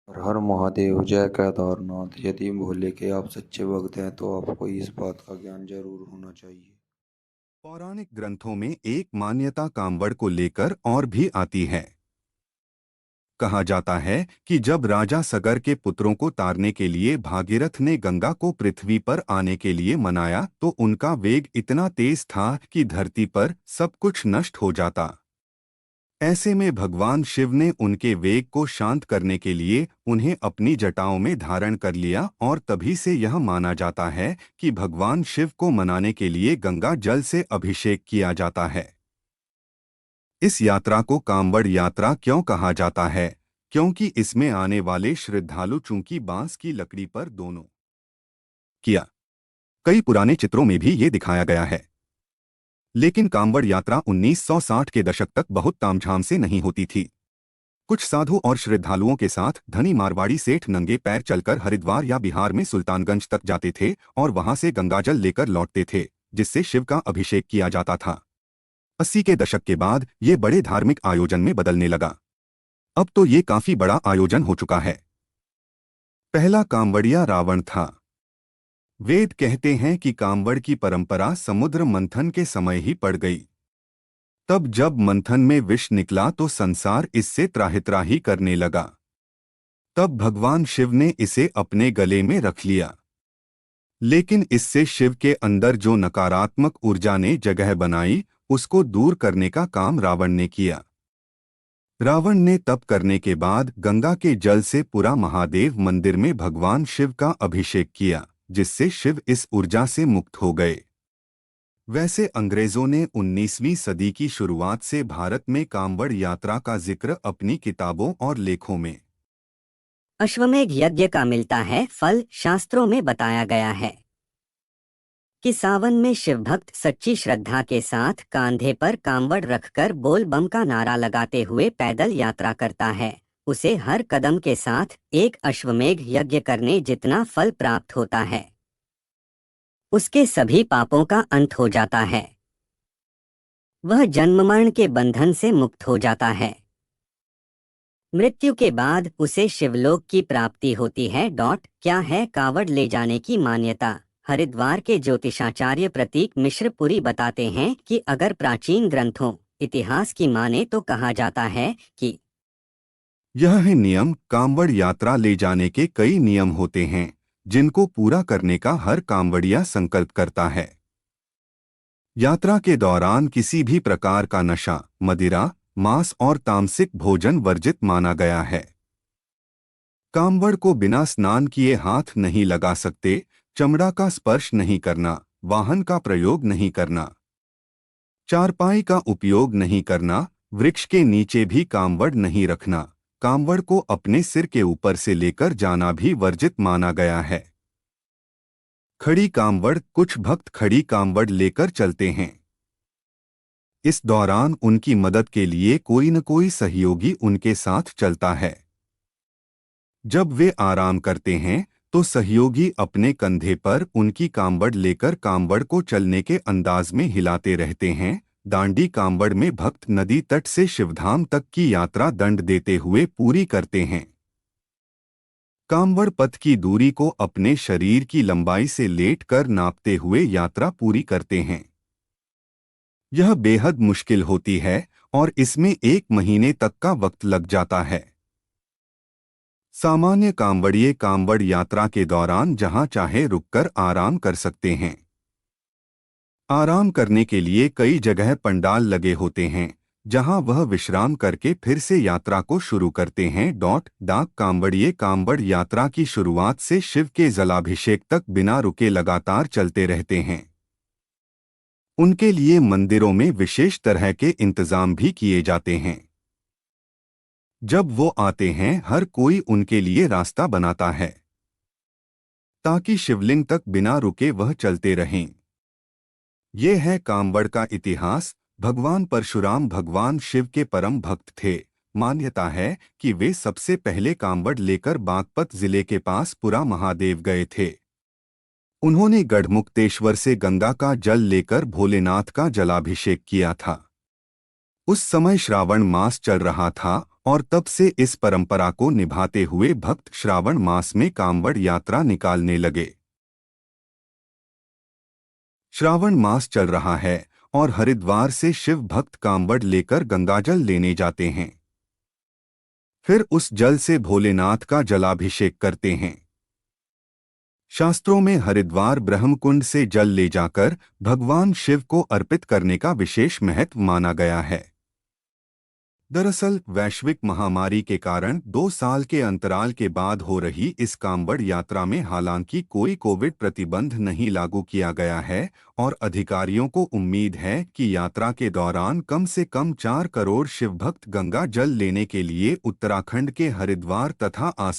हर हर महादेव, जय केदारनाथ। यदि भोले के आप सच्चे भक्त हैं तो आपको इस बात का ज्ञान जरूर होना चाहिए। पौराणिक ग्रंथों में एक मान्यता कांवड़ को लेकर और भी आती है। कहा जाता है कि जब राजा सगर के पुत्रों को तारने के लिए भागीरथ ने गंगा को पृथ्वी पर आने के लिए मनाया तो उनका वेग इतना तेज था कि धरती पर सब कुछ नष्ट हो जाता। ऐसे में भगवान शिव ने उनके वेग को शांत करने के लिए उन्हें अपनी जटाओं में धारण कर लिया और तभी से यह माना जाता है कि भगवान शिव को मनाने के लिए गंगा जल से अभिषेक किया जाता है। इस यात्रा को कांवड़ यात्रा क्यों कहा जाता है? क्योंकि इसमें आने वाले श्रद्धालु चूंकि बांस की लकड़ी पर दोनों किया। कई पुराने चित्रों में भी ये दिखाया गया है। लेकिन कांवड़ यात्रा 1960 के दशक तक बहुत तामझाम से नहीं होती थी। कुछ साधु और श्रद्धालुओं के साथ धनी मारवाड़ी सेठ नंगे पैर चलकर हरिद्वार या बिहार में सुल्तानगंज तक जाते थे और वहां से गंगाजल लेकर लौटते थे, जिससे शिव का अभिषेक किया जाता था। 80 के दशक के बाद ये बड़े धार्मिक आयोजन में बदलने लगा। अब तो ये काफी बड़ा आयोजन हो चुका है। पहला कांवड़िया रावण था। वेद कहते हैं कि कांवड़ की परंपरा समुद्र मंथन के समय ही पड़ गई। तब जब मंथन में विष निकला तो संसार इससे त्राहित्राही करने लगा। तब भगवान शिव ने इसे अपने गले में रख लिया। लेकिन इससे शिव के अंदर जो नकारात्मक ऊर्जा ने जगह बनाई, उसको दूर करने का काम रावण ने किया। रावण ने तप करने के बाद गंगा के जल से पूरा महादेव मंदिर में भगवान शिव का अभिषेक किया, जिससे शिव इस ऊर्जा से मुक्त हो गए। वैसे अंग्रेजों ने 19वीं सदी की शुरुआत से भारत में कांवड़ यात्रा का जिक्र अपनी किताबों और लेखों में अश्वमेध यज्ञ का मिलता है फल शास्त्रों में बताया गया है कि सावन में शिव भक्त सच्ची श्रद्धा के साथ कांधे पर कांवड़ रखकर बोल बम का नारा लगाते हुए पैदल यात्रा करता है, उसे हर कदम के साथ एक अश्वमेध यज्ञ करने जितना फल प्राप्त होता है। उसके सभी पापों का अंत हो जाता है। वह जन्म मरण के बंधन से मुक्त हो जाता है। मृत्यु के बाद उसे शिवलोक की प्राप्ति होती है। क्या है कांवड़ ले जाने की मान्यता? हरिद्वार के ज्योतिषाचार्य प्रतीक मिश्र पुरी बताते हैं कि अगर प्राचीन ग्रंथों इतिहास की माने तो कहा जाता है कि यह है नियम। कांवड़ यात्रा ले जाने के कई नियम होते हैं, जिनको पूरा करने का हर कांवड़िया संकल्प करता है। यात्रा के दौरान किसी भी प्रकार का नशा, मदिरा, मांस और तामसिक भोजन वर्जित माना गया है। कांवड़ को बिना स्नान किए हाथ नहीं लगा सकते, चमड़ा का स्पर्श नहीं करना, वाहन का प्रयोग नहीं करना, चारपाई का उपयोग नहीं करना, वृक्ष के नीचे भी कांवड़ नहीं रखना, कांवड़ को अपने सिर के ऊपर से लेकर जाना भी वर्जित माना गया है। खड़ी कांवड़, कुछ भक्त खड़ी कांवड़ लेकर चलते हैं। इस दौरान उनकी मदद के लिए कोई न कोई सहयोगी उनके साथ चलता है। जब वे आराम करते हैं तो सहयोगी अपने कंधे पर उनकी कांवड़ लेकर कांवड़ को चलने के अंदाज में हिलाते रहते हैं। दांडी कांवड़ में भक्त नदी तट से शिवधाम तक की यात्रा दंड देते हुए पूरी करते हैं। कांवड़ पथ की दूरी को अपने शरीर की लंबाई से लेटकर नापते हुए यात्रा पूरी करते हैं। यह बेहद मुश्किल होती है और इसमें 1 महीने तक का वक्त लग जाता है। सामान्य कांवड़िए कांवड़ यात्रा के दौरान जहां चाहे रुककर आराम कर सकते हैं। आराम करने के लिए कई जगह पंडाल लगे होते हैं, जहां वह विश्राम करके फिर से यात्रा को शुरू करते हैं। डाक कांवड़िए कांवड़ यात्रा की शुरुआत से शिव के जलाभिषेक तक बिना रुके लगातार चलते रहते हैं। उनके लिए मंदिरों में विशेष तरह के इंतजाम भी किए जाते हैं। जब वो आते हैं हर कोई उनके लिए रास्ता बनाता है ताकि शिवलिंग तक बिना रुके वह चलते रहें। ये है कांवड़ का इतिहास। भगवान परशुराम भगवान शिव के परम भक्त थे। मान्यता है कि वे सबसे पहले कांवड़ लेकर बागपत जिले के पास पुरा महादेव गए थे। उन्होंने गढ़मुक्तेश्वर से गंगा का जल लेकर भोलेनाथ का जलाभिषेक किया था। उस समय श्रावण मास चल रहा था और तब से इस परंपरा को निभाते हुए भक्त श्रावण मास में कांवड़ यात्रा निकालने लगे। श्रावण मास चल रहा है और हरिद्वार से शिव भक्त कांवड़ लेकर गंगाजल लेने जाते हैं। फिर उस जल से भोलेनाथ का जलाभिषेक करते हैं। शास्त्रों में हरिद्वार ब्रह्मकुंड से जल ले जाकर भगवान शिव को अर्पित करने का विशेष महत्व माना गया है। दरअसल वैश्विक महामारी के कारण 2 साल के अंतराल के बाद हो रही इस कांवड़ यात्रा में हालांकि कोई कोविड प्रतिबंध नहीं लागू किया गया है और अधिकारियों को उम्मीद है कि यात्रा के दौरान कम से कम 4 करोड़ शिवभक्त गंगा जल लेने के लिए उत्तराखंड के हरिद्वार तथा